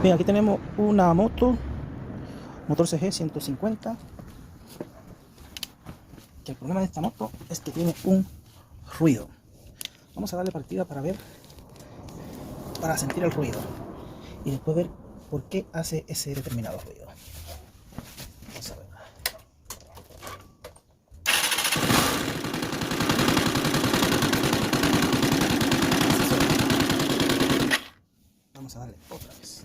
Bien, aquí tenemos una moto, motor CG 150, que el problema de esta moto es que tiene un ruido. Vamos a darle partida para ver, para sentir el ruido y después ver por qué hace ese determinado ruido. Vamos a ver. Vamos a darle otra vez.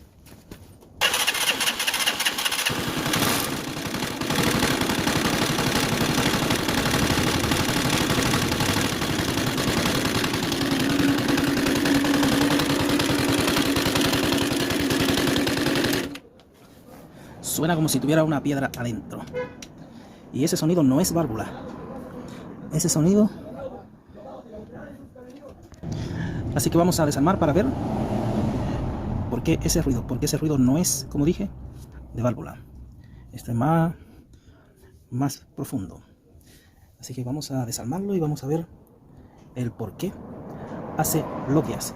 Suena como si tuviera una piedra adentro. Y ese sonido no es válvula. Ese sonido... Así que vamos a desarmar para ver por qué ese ruido. Porque ese ruido no es, como dije, de válvula. Esto es más profundo. Así que vamos a desarmarlo y vamos a ver el por qué hace lo que hace.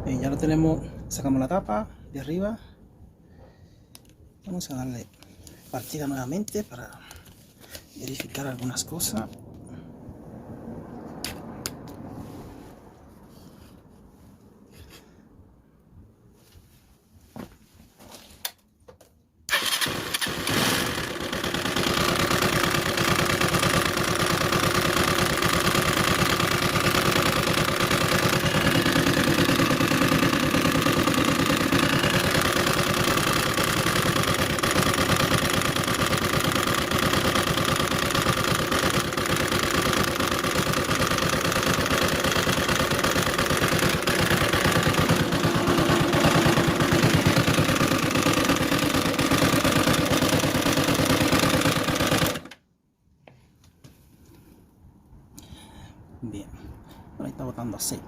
Bien, ya lo tenemos, sacamos la tapa de arriba. Vamos a darle partida nuevamente para verificar algunas cosas. Bien, ahí está botando aceite.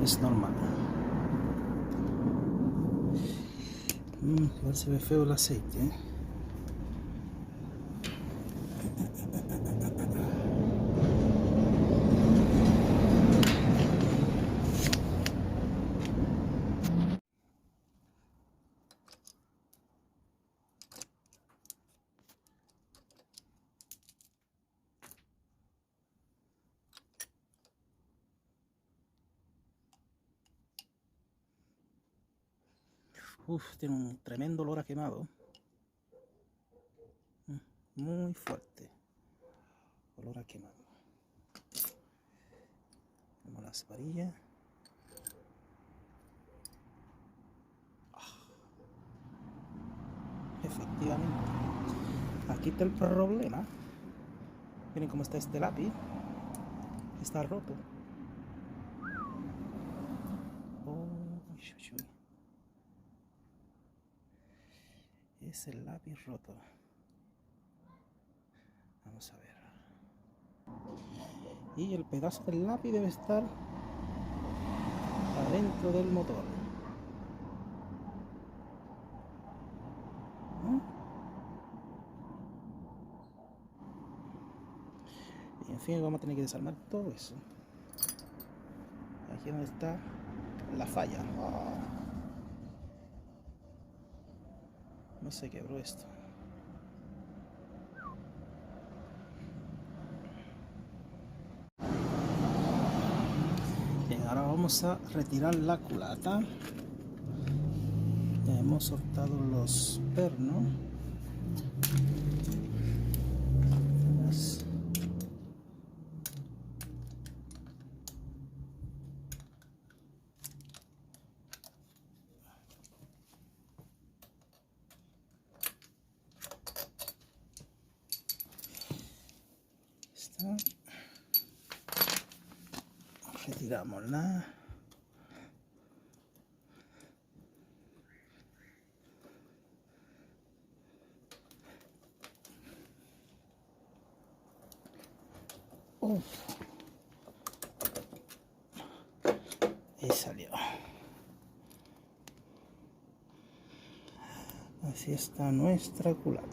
Es normal. Igual se ve feo el aceite, ¿eh? Tiene un tremendo olor a quemado. Muy fuerte. Olor a quemado. Tenemos las varillas. Efectivamente. Aquí está el problema. Miren cómo está este lápiz. Está roto. Es el lápiz roto. Vamos a ver. Y el pedazo del lápiz debe estar adentro del motor. Y en fin, vamos a tener que desarmar todo eso. Aquí es donde está la falla. No se quebró esto. Bien, ahora vamos a retirar la culata. Ya hemos soltado los pernos. Retiramos y salió. Así está nuestra culata.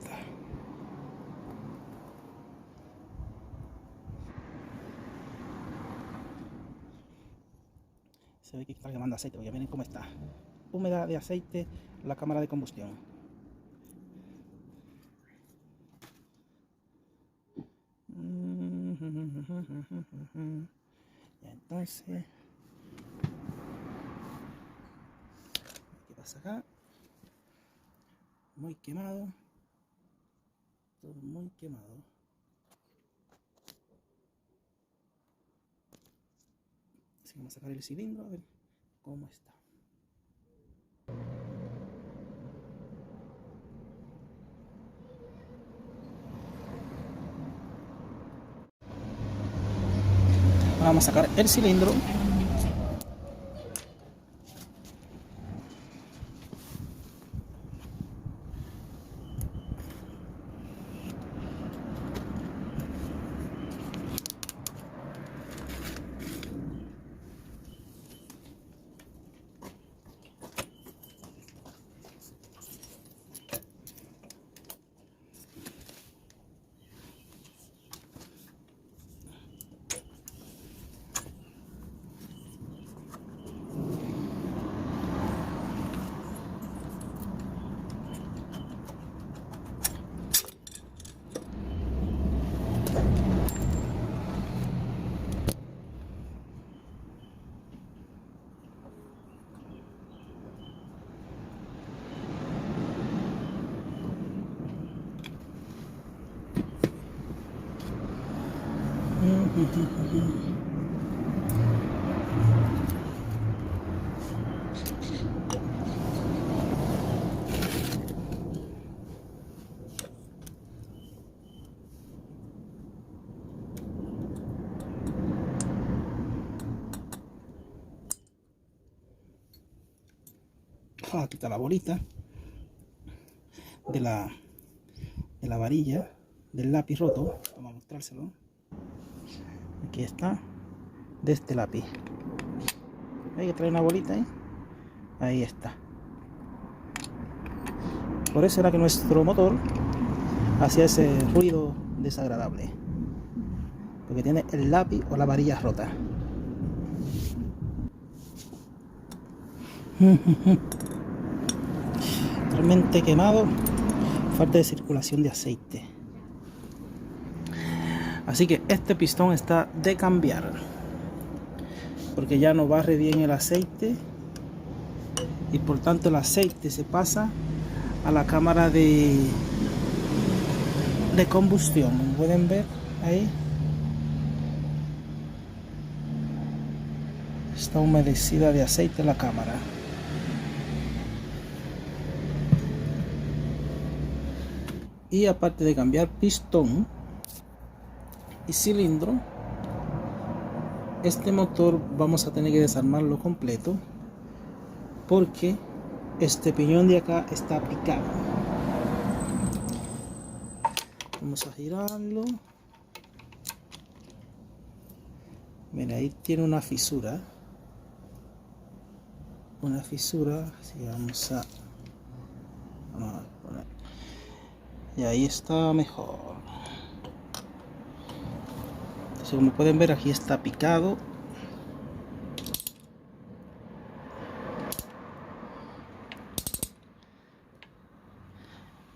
que estar quemando aceite, porque miren cómo está. Húmeda de aceite la cámara de combustión. Ya, entonces, ¿qué pasa acá? Muy quemado. Todo muy quemado. Así que vamos a sacar el cilindro a ver cómo está. Ahora vamos a sacar el cilindro. Aquí está la bolita de la varilla del lápiz roto. Vamos a mostrárselo. Aquí está, de este lápiz. Hay que traer una bolita ahí. Ahí está. Por eso era que nuestro motor hacía ese ruido desagradable, porque tiene el lápiz o la varilla rota. Totalmente quemado, falta de circulación de aceite. Así que este pistón está de cambiar, porque ya no barre bien el aceite y por tanto el aceite se pasa a la cámara de combustión. Como pueden ver ahí, está humedecida de aceite la cámara. Y aparte de cambiar pistón y cilindro, este motor vamos a tener que desarmarlo completo, porque este piñón de acá está picado. Vamos a girarlo. Mira, ahí tiene una fisura. Así vamos a poner. Y ahí está mejor. Entonces, como pueden ver, aquí está picado.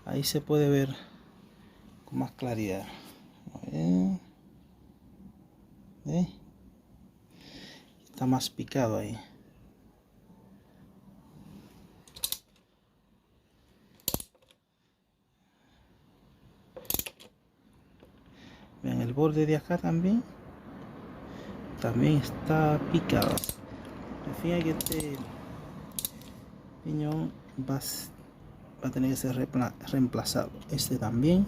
Ahí se puede ver con más claridad. A ver. Está más picado ahí. Vean el borde de acá también está picado. Fíjense que este piñón va a tener que ser reemplazado. Este también.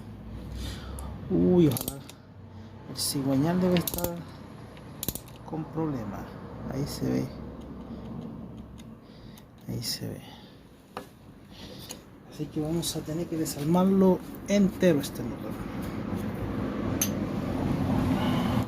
Uy, ojalá. El cigüeñal debe estar con problemas. Ahí se ve. Así que vamos a tener que desarmarlo entero este motor.